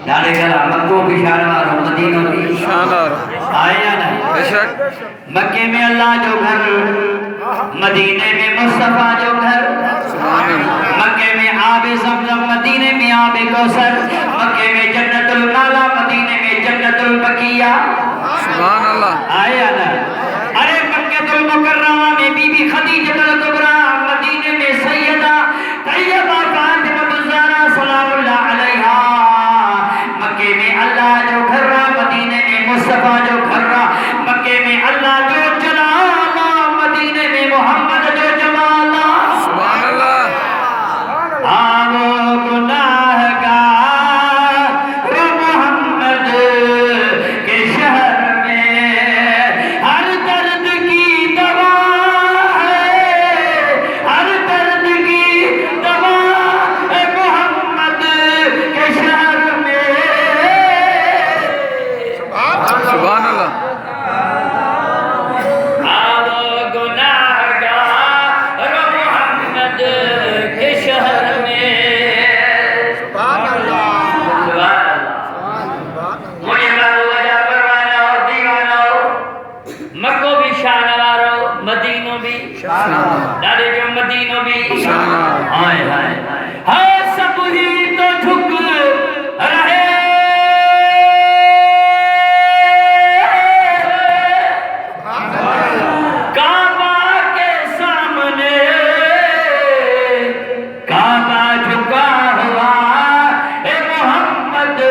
ڈالے گلا مکو بھی شانوار ہو مدینہ بھی شانوار آیا نا بے شک مکے میں اللہ جو گھر مدینے میں مصطفیٰ جو گھر مکے میں آب زمزم مدینے میں آب کوثر مکے میں جنت المالا مدینے میں جنت البقیہ سبحان اللہ آیا نا ارے مکہ المکرمہ میں بی بی خدیجہ الکبریٰ مدینے میں سیدہ طیبہ فاطمہ الزہرا سلام اللہ علیہا مکے میں اللہ جو گھر رہا مدینے میں مصطفیٰ جو گھر رہا مکے میں اللہ جو جلالا مدینے میں محمد جو جمالا سبحان اللہ آو گناہ گار محمد کے شہر میں ہر درد کی دوا ہے ہر درد کی دوا ہے محمد کے شہر میں سبحان اللہ آو گناہ گار محمد کے شہر میں سبحان اللہ مجھے بارو وجہ پروانا ہو دیوانا ہو مکو بھی شانوار ہو مدینوں بھی ڈالے جو مدینوں بھی آئے آئے ہائے سب ہی تو جھک رہے کعبہ کے سامنے کعبہ جھکا ہوا ہے محمد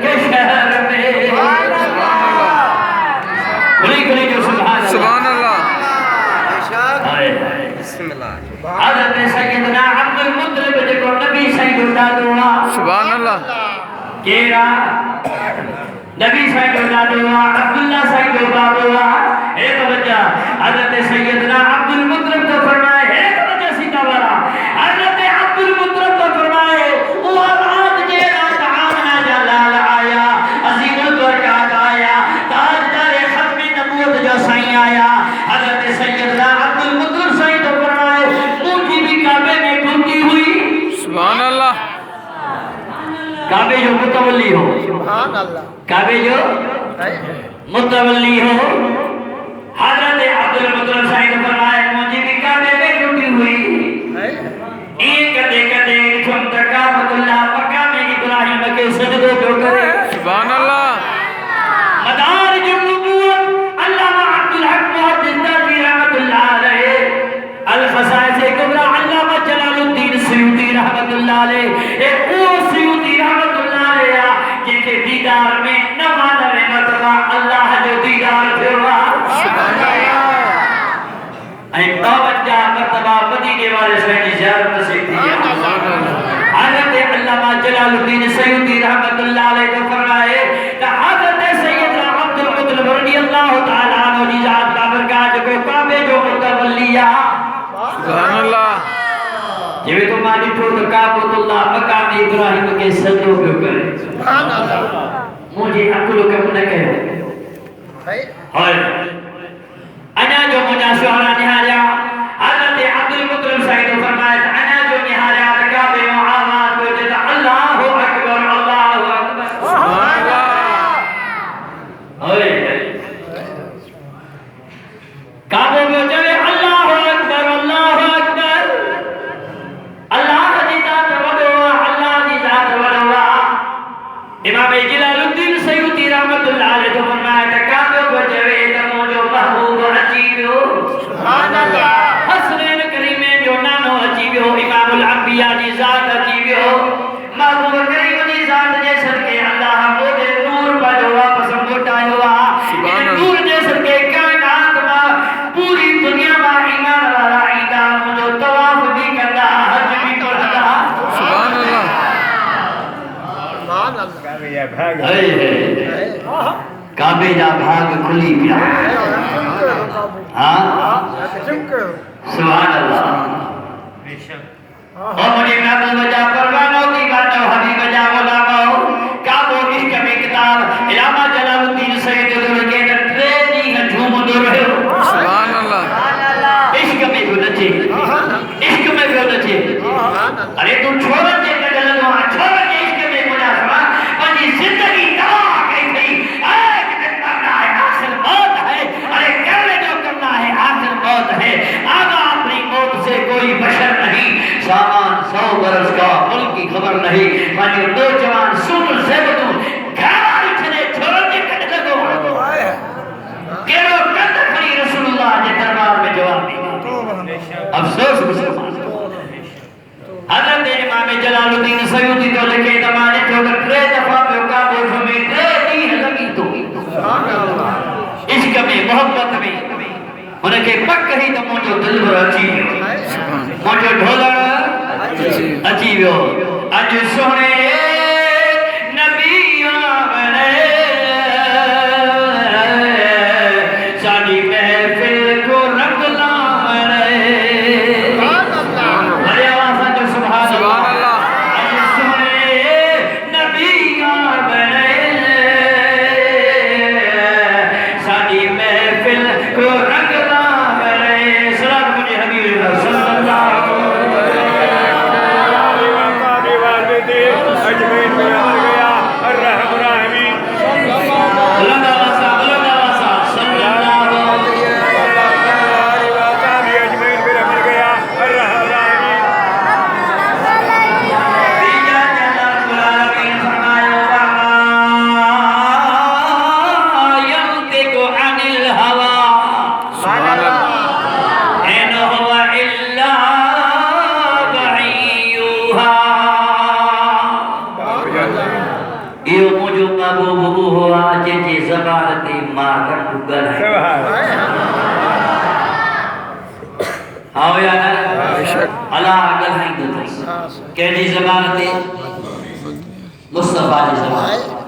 کے شہر میں کھلی کھلی جو سبحان اللہ آئے آئے بسم اللہ حضرت سیدنا عبد المطلب جکو نبی سید اولادوہا سبحان اللہ کیرا نبی سید اولادوہا عبداللہ سید اولادوہا ایک وجہ حضرت سیدنا عبد المطلب تو فرمائے ایک وجہ سیدہ بارا حضرت عبد المطلب تو فرمائے وَالْعَادْ جَيْرَا تَعَامْنَا جَلَالَ آیا عظیم البرکات آیا تاجدار ختم نبوت جو سائیں آیا حضرت سیدنا عبد المطلب سائیں تو فرمائے مجھے بھی کعبے میں ڈھونڈی ہوئی سبحان اللہ کعبے جو متولی ہو کعبے جو متولی ہو حضرت عبد المطلب سائیں تو فرمائے مجھے بھی کعبے میں ڈھونڈی ہوئی ایک کدے کدے چھم تکابت اللہ مقام ابراہیم کے سجدوں کو کرے سبحان اللہ مدار جو نبوت علامہ عبدالحق محدث دہلوی رحمت اللہ علیہ الخصائص کبریٰ علامہ جلال الدین سیوطی رحمت اللہ علیہ ایک وہ سیوطی رحمت اللہ علیہ جن کے دیدار میں 99 مرتبہ اللہ جو دیدار پھروا این 52 مرتبہ مدینے والے سے زیارت سے کیا حضرت علامہ جلال الدین سیوطی رحمت اللہ علیہ کو فرمائے کہ حضرت سیدنا عبد المطلب رضی اللہ تعالیٰ عنہ کی ذات کا برکات کو کعبے جو متولیہ سبحان اللہ جب تو مانی تو کعبۃ اللہ مقام ابراہیم کے سجدوں کو کرے سبحان اللہ مجھے عقل کا نہ کہے اور انا جو مجھا شہرہ نہاریا حضرت عبد المطلب سائد فرمائے انا جو نہاریا کعبے معاوات کو جتا اللہ اکبر اللہ اکبر سبحان اللہ کعبے میں جوے اللہ اکبر اللہ اکبر اللہ دی ذات ودعا اللہ دی ذات ودعا امام جلال الدین سیوطی رحمت اللہ علیہ تو فرمایا کعبے کو جوے تمو جو محبوب عجیب ہو سبحان اللہ حسنین کریمین جو نانو عجیب ہو امام الانبیاء دی ذات عجیب ہو محبوب کریم دی ذات جیسر کے اللہ مودے نور پر جو واپس موٹا ہوا نور جیسر کے کائنات میں پوری دنیا میں ایمان والا عیدہ مجھو طواف بھی کرنا حج بھی کرنا سبحان اللہ کعبے جا بھاگ کھلی پیا سبحان اللہ اور مجھے محبوب وجہ پروانوں کی باتوں حبیب وجہ غلاموں کعبوں عشق میں کتاب علامہ جلال الدین سید درگے ٹرینی جھوم دو رہے ہو سبحان اللہ عشق میں کیوں نچے عشق میں کیوں نچے ارے تو چھوڑ دے کہ جلدوں چھوڑ کے عشق میں مجھا سوا نہیں وانجو نوجوان سن زیبتوں گھر چھنے چھوڑ دے کٹ لگو کیڑو کٹ کھڑی رسول اللہ کے دربار میں جواب دی افسوس مسلمان حضرت امام جلال الدین سیوطی تو لکھے زمانے تو ٹرے دفعہ پہ کعبے میں ٹرے دین لگی تو عشق میں محبت میں انہیں کے پک ہی تو مجھو دل بر اچھی مجھو ڈھولڑ اچھی ویو اج سونے نبی آمنے ساڑی محفل کو رنگ لامنے بڑے آوازہ جو سبحان اللہ اج سونے نبی آمنے ساڑی محفل کو رنگ لامنے سلام مجھے حبیب اللہ صلی اللہ علیہ اجمین میں آ گیا الرحم الرحمین اللہ واسا صلی اللہ علیہ اجمین میں مل گیا الرحم الرحمین دیجا جلال العالمین فرمایا ينطق عن الهوى سبحان اللہ إن هو إلا وحيها یہ مجھو محبوب ہوا جی زبان تے ماں کا ٹکر ہے آؤ یا نا اللہ اگل ہیں دو کہ جی زبان تے مصطفیٰ جی زبان